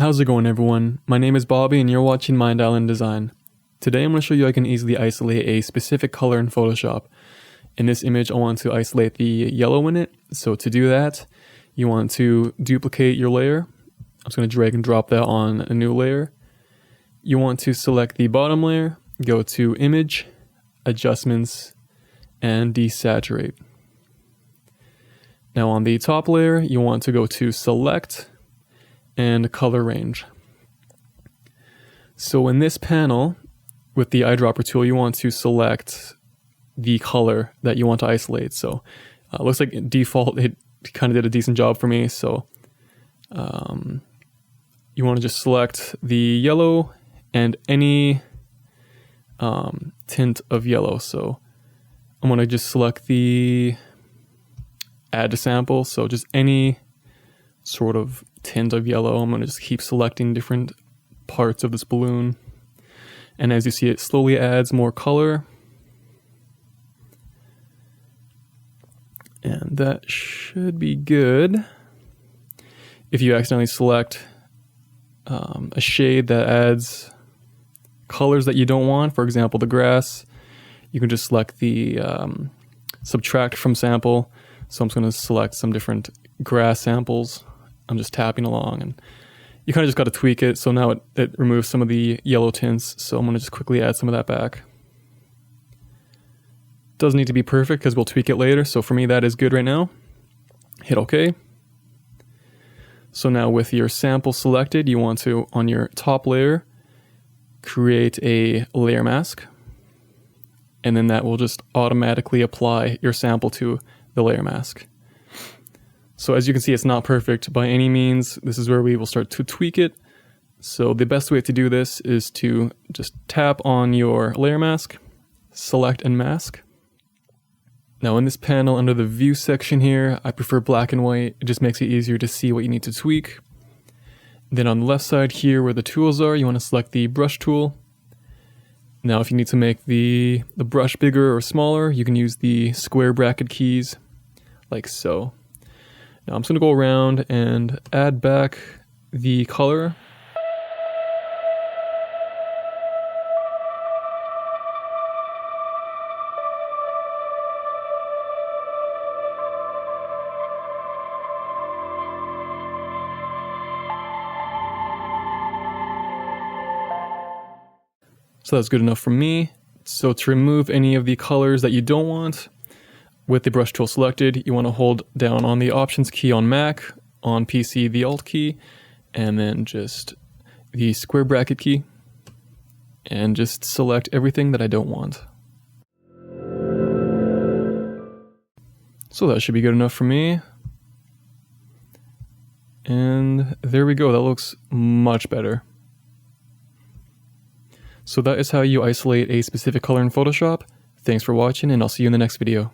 How's it going, everyone? My name is Bobby and you're watching Mind Island Design. Today I'm going to show you how I can easily isolate a specific color in Photoshop. In this image I want to isolate the yellow in it, so to do that you want to duplicate your layer. I'm just going to drag and drop that on a new layer. You want to select the bottom layer, go to Image, Adjustments, and Desaturate. Now on the top layer you want to go to Select and Color Range. So in this panel with the eyedropper tool you want to select the color that you want to isolate. So it looks like default it kind of did a decent job for me, so you want to just select the yellow and any tint of yellow. So I'm going to just select the add to sample, so just any sort of tint of yellow. I'm going to just keep selecting different parts of this balloon, and as you see it slowly adds more color, and that should be good. If you accidentally select a shade that adds colors that you don't want, for example the grass, you can just select the subtract from sample. So I'm just going to select some different grass samples. I'm just tapping along and you kind of just got to tweak it. So now it removes some of the yellow tints. So I'm going to just quickly add some of that back. Doesn't need to be perfect because we'll tweak it later. So for me that is good right now. Hit OK. So now with your sample selected, you want to, on your top layer, create a layer mask. And then that will just automatically apply your sample to the layer mask. So as you can see, it's not perfect by any means. This is where we will start to tweak it. So the best way to do this is to just tap on your layer mask, select and mask. Now in this panel under the view section here, I prefer black and white. It just makes it easier to see what you need to tweak. Then on the left side here where the tools are, you want to select the brush tool. Now if you need to make the brush bigger or smaller, you can use the square bracket keys, like so. Now I'm just going to go around and add back the color. So that's good enough for me. So to remove any of the colors that you don't want, with the brush tool selected, you want to hold down on the Options key on Mac, on PC the Alt key, and then just the square bracket key, and just select everything that I don't want. So that should be good enough for me. And there we go, that looks much better. So that is how you isolate a specific color in Photoshop. Thanks for watching, and I'll see you in the next video.